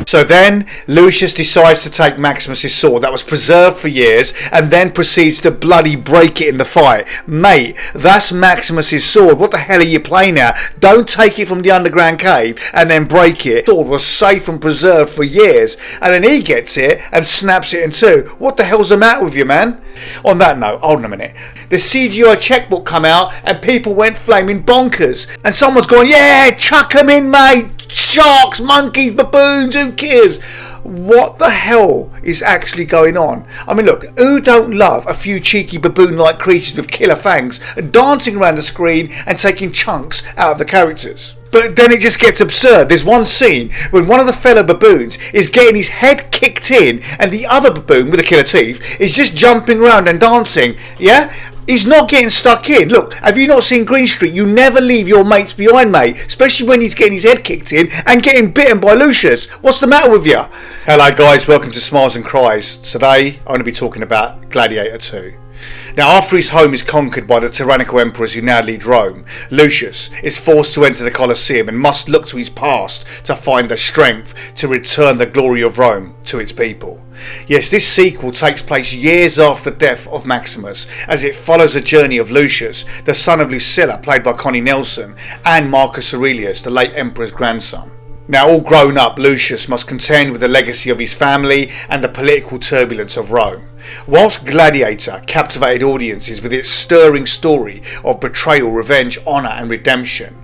So then Lucius decides to take Maximus's sword that was preserved for years and then proceeds to bloody break it in the fight. Mate, that's Maximus's sword. What the hell are you playing at? Don't take it from the underground cave and then break it. The sword was safe and preserved for years, and then he gets it and snaps it in two. What the hell's the matter with you, man? On that note, hold on a minute. The CGI checkbook come out and people went flaming bonkers. And someone's going, yeah, chuck them in, mate. Sharks, monkeys, baboons, who cares? What the hell is actually going on? I mean, look, who don't love a few cheeky baboon-like creatures with killer fangs dancing around the screen and taking chunks out of the characters? But then it just gets absurd. There's one scene when one of the fellow baboons is getting his head kicked in and the other baboon with the killer teeth is just jumping around and dancing. Yeah? He's not getting stuck in. Look, have you not seen Green Street? You never leave your mates behind, mate. Especially when he's getting his head kicked in and getting bitten by Lucius. What's the matter with you? Hello guys, welcome to Smiles and Cries. Today I'm going to be talking about Gladiator 2. Now, after his home is conquered by the tyrannical emperors who now lead Rome, Lucius is forced to enter the Colosseum and must look to his past to find the strength to return the glory of Rome to its people. Yes, this sequel takes place years after the death of Maximus, as it follows the journey of Lucius, the son of Lucilla, played by Connie Nelson, and Marcus Aurelius, the late emperor's grandson. Now, all grown up, Lucius must contend with the legacy of his family and the political turbulence of Rome. Whilst Gladiator captivated audiences with its stirring story of betrayal, revenge, honour and redemption,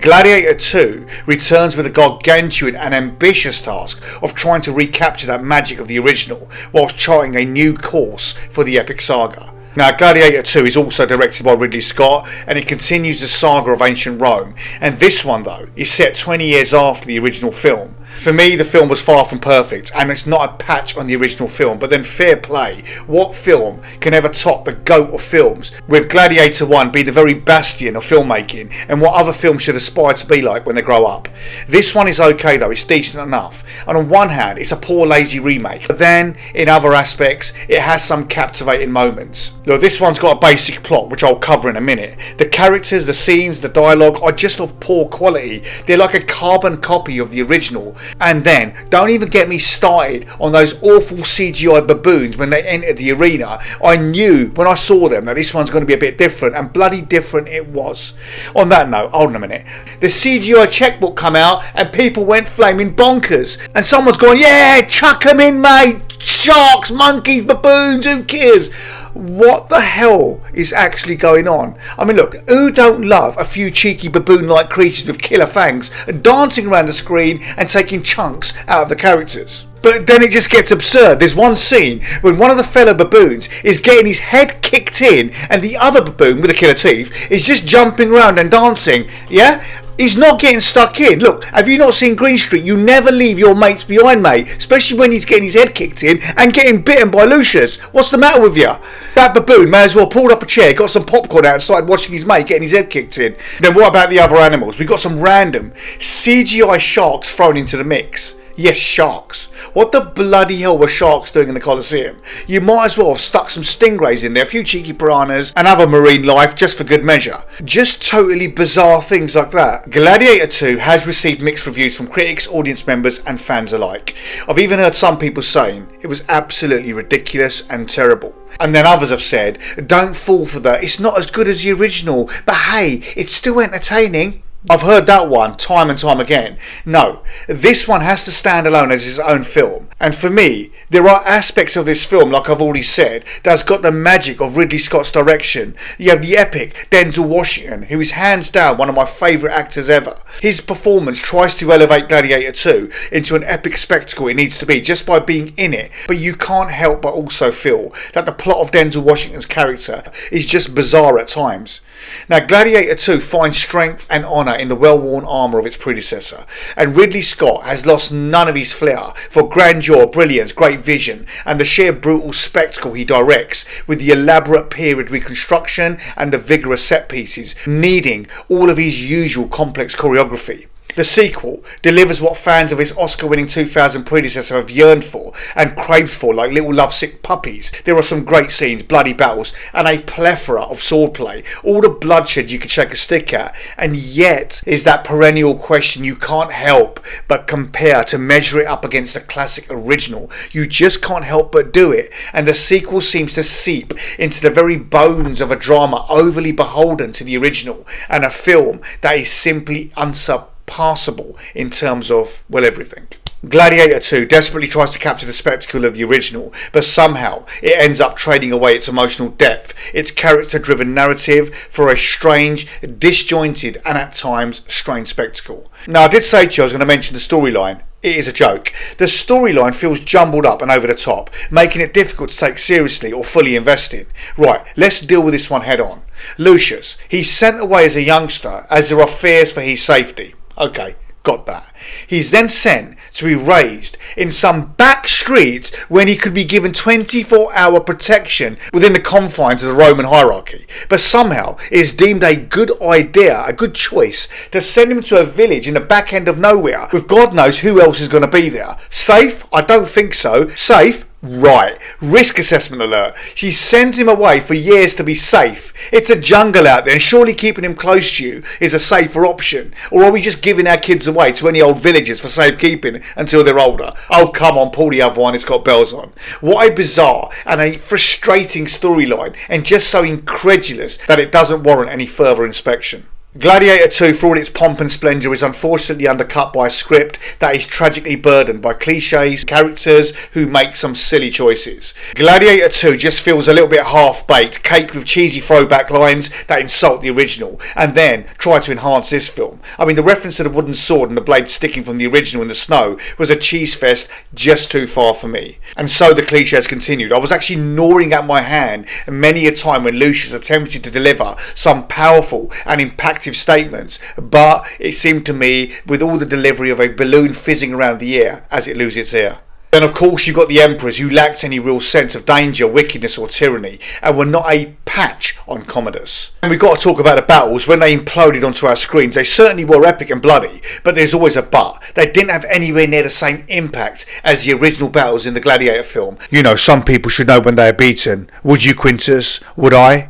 Gladiator 2 returns with a gargantuan and ambitious task of trying to recapture that magic of the original whilst charting a new course for the epic saga. Now, Gladiator 2 is also directed by Ridley Scott, and it continues the saga of ancient Rome, and this one though is set 20 years after the original film. For me, the film was far from perfect, and it's not a patch on the original film, but then fair play. What film can ever top the GOAT of films, with Gladiator 1 being the very bastion of filmmaking and what other films should aspire to be like when they grow up? This one is okay though, it's decent enough, and on one hand it's a poor lazy remake, but then in other aspects it has some captivating moments. Look, this one's got a basic plot which I'll cover in a minute. The characters, the scenes, the dialogue are just of poor quality. They're like a carbon copy of the original. And then, don't even get me started on those awful CGI baboons when they entered the arena. I knew when I saw them that this one's going to be a bit different, and bloody different it was. On that note, hold on a minute. The CGI checkbook come out and people went flaming bonkers. And someone's going, yeah, chuck them in, mate. Sharks, monkeys, baboons, who cares? What the hell is actually going on? I mean, look, who don't love a few cheeky baboon-like creatures with killer fangs dancing around the screen and taking chunks out of the characters? But then it just gets absurd. There's one scene when one of the fellow baboons is getting his head kicked in and the other baboon with the killer teeth is just jumping around and dancing. Yeah? He's not getting stuck in. Look, have you not seen Green Street? You never leave your mates behind, mate. Especially when he's getting his head kicked in and getting bitten by Lucius. What's the matter with you? That baboon may as well pulled up a chair, got some popcorn out and started watching his mate getting his head kicked in. Then what about the other animals? We got some random CGI sharks thrown into the mix. Yes, sharks. What the bloody hell were sharks doing in the Colosseum? You might as well have stuck some stingrays in there, a few cheeky piranhas and other marine life just for good measure. Just totally bizarre things like that. Gladiator 2 has received mixed reviews from critics, audience members and fans alike. I've even heard some people saying it was absolutely ridiculous and terrible. And then others have said, don't fall for that, it's not as good as the original, but hey, it's still entertaining. I've heard that one time and time again. No, this one has to stand alone as its own film. And for me, there are aspects of this film, like I've already said, that's got the magic of Ridley Scott's direction. You have the epic Denzel Washington, who is hands down one of my favourite actors ever. His performance tries to elevate Gladiator 2 into an epic spectacle it needs to be just by being in it. But you can't help but also feel that the plot of Denzel Washington's character is just bizarre at times. Now, Gladiator 2 finds strength and honour in the well-worn armour of its predecessor, and Ridley Scott has lost none of his flair for grandeur, brilliance, great vision and the sheer brutal spectacle he directs, with the elaborate period reconstruction and the vigorous set pieces needing all of his usual complex choreography. The sequel delivers what fans of its Oscar-winning 2000 predecessor have yearned for and craved for like little lovesick puppies. There are some great scenes, bloody battles, and a plethora of swordplay. All the bloodshed you could shake a stick at, and yet is that perennial question you can't help but compare to measure it up against the classic original. You just can't help but do it, and the sequel seems to seep into the very bones of a drama overly beholden to the original, and a film that is simply unsurpassable in terms of, well, everything. Gladiator 2 desperately tries to capture the spectacle of the original, but somehow it ends up trading away its emotional depth, its character-driven narrative, for a strange, disjointed and at times strange spectacle. Now, I did say to you I was going to mention the storyline. It is a joke. The storyline feels jumbled up and over the top, making it difficult to take seriously or fully invest in. Right, let's deal with this one head on. Lucius, he's sent away as a youngster as there are fears for his safety. Okay, got that. He's then sent to be raised in some back streets when he could be given 24-hour protection within the confines of the Roman hierarchy. But somehow it is deemed a good idea, a good choice, to send him to a village in the back end of nowhere with God knows who else is going to be there. Safe? I don't think so. Safe? Right. Risk assessment alert. She sends him away for years to be safe. It's a jungle out there, and surely keeping him close to you is a safer option. Or are we just giving our kids away to any old villages for safekeeping until they're older? Oh, come on, pull the other one, it's got bells on. What a bizarre and a frustrating storyline, and just so incredulous that it doesn't warrant any further inspection. Gladiator 2, for all its pomp and splendour, is unfortunately undercut by a script that is tragically burdened by cliches, characters who make some silly choices. Gladiator 2 just feels a little bit half-baked, caked with cheesy throwback lines that insult the original, and then try to enhance this film. I mean, the reference to the wooden sword and the blade sticking from the original in the snow was a cheese fest just too far for me. And so the cliches continued. I was actually gnawing at my hand many a time when Lucius attempted to deliver some powerful and impactful statements, but it seemed to me with all the delivery of a balloon fizzing around the air as it loses its air. Then of course you've got the emperors who lacked any real sense of danger, wickedness or tyranny, and were not a patch on Commodus. And we've got to talk about the battles. When they imploded onto our screens, they certainly were epic and bloody, but there's always a but. They didn't have anywhere near the same impact as the original battles in the Gladiator film. You know, some people should know when they are beaten. Would you, Quintus? Would I?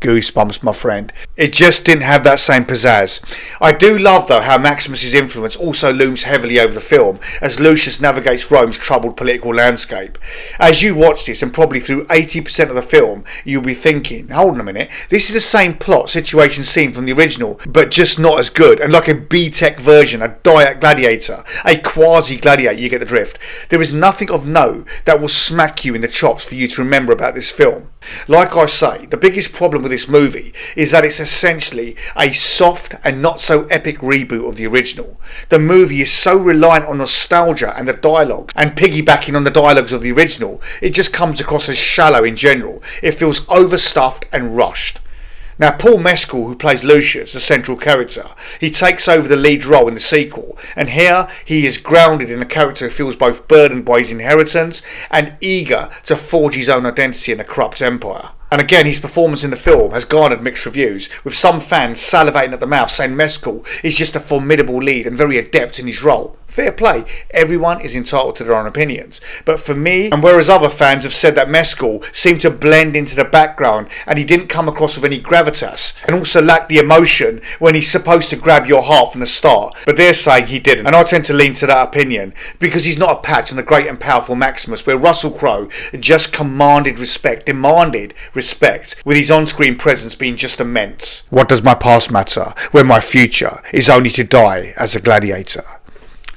Goosebumps, my friend. It just didn't have that same pizzazz. I do love though how Maximus's influence also looms heavily over the film as Lucius navigates Rome's troubled political landscape. As you watch this, and probably through 80% of the film, you'll be thinking, hold on a minute, this is the same plot, situation, scene from the original, but just not as good, and like a B-Tech version, a diet Gladiator, a quasi-Gladiator, you get the drift. There is nothing of note that will smack you in the chops for you to remember about this film. Like I say, the biggest problem with this movie is that it's essentially a soft and not so epic reboot of the original. The movie is so reliant on nostalgia and the dialogue, and piggybacking on the dialogues of the original, it just comes across as shallow in general. It feels overstuffed and rushed. Now, Paul Mescal, who plays Lucius, the central character, he takes over the lead role in the sequel, and here he is grounded in a character who feels both burdened by his inheritance and eager to forge his own identity in a corrupt empire. And again, his performance in the film has garnered mixed reviews, with some fans salivating at the mouth saying Mescal is just a formidable lead and very adept in his role. Fair play, everyone is entitled to their own opinions. But for me, and whereas other fans have said that Mescal seemed to blend into the background and he didn't come across with any gravitas, and also lacked the emotion when he's supposed to grab your heart from the start, but they're saying he didn't, and I tend to lean to that opinion, because he's not a patch on the great and powerful Maximus, where Russell Crowe just demanded respect, with his on-screen presence being just immense. What does my past matter when my future is only to die as a gladiator?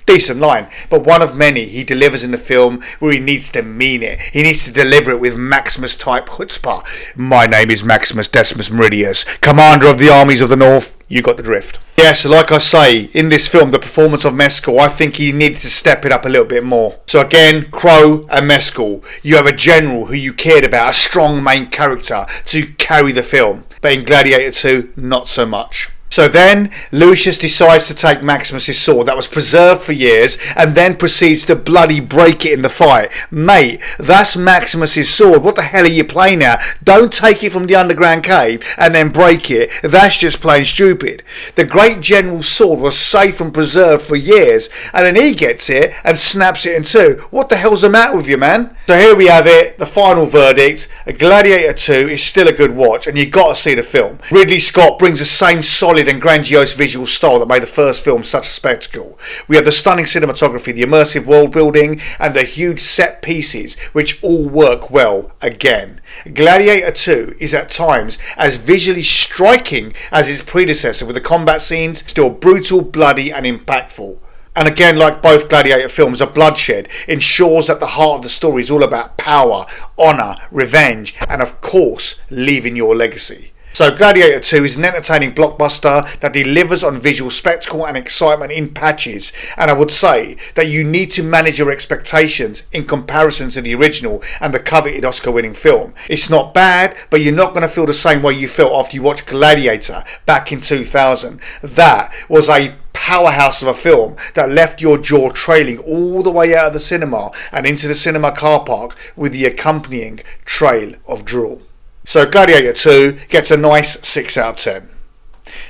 Decent line, but one of many he delivers in the film where he needs to mean it. He needs to deliver it with Maximus type chutzpah. My name is Maximus Decimus Meridius, commander of the armies of the north. You got the drift. Yes, like I say, in this film, the performance of Mescal, I think he needed to step it up a little bit more. So again, Crowe and Mescal, you have a general who you cared about, a strong main character to carry the film. But in Gladiator 2, not so much. So then Lucius decides to take Maximus's sword that was preserved for years and then proceeds to bloody break it in the fight. Mate, that's Maximus's sword. What the hell are you playing at? Don't take it from the underground cave and then break it. That's just plain stupid. The great general's sword was safe and preserved for years, and then he gets it and snaps it in two. What the hell's the matter with you, man? So here we have it, the final verdict. Gladiator 2 is still a good watch, and you've got to see the film. Ridley Scott brings the same solid and grandiose visual style that made the first film such a spectacle. We have the stunning cinematography, the immersive world building, and the huge set pieces, which all work well again. Gladiator 2 is at times as visually striking as its predecessor, with the combat scenes still brutal, bloody, and impactful. And again, like both Gladiator films, a bloodshed ensures that the heart of the story is all about power, honour, revenge, and of course, leaving your legacy. So Gladiator 2 is an entertaining blockbuster that delivers on visual spectacle and excitement in patches, and I would say that you need to manage your expectations in comparison to the original and the coveted Oscar-winning film. It's not bad, but you're not going to feel the same way you felt after you watched Gladiator back in 2000. That was a powerhouse of a film that left your jaw trailing all the way out of the cinema and into the cinema car park with the accompanying trail of drool. So Gladiator 2 gets a nice 6 out of 10.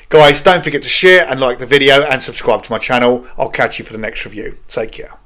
Guys, don't forget to share and like the video and subscribe to my channel. I'll catch you for the next review. Take care.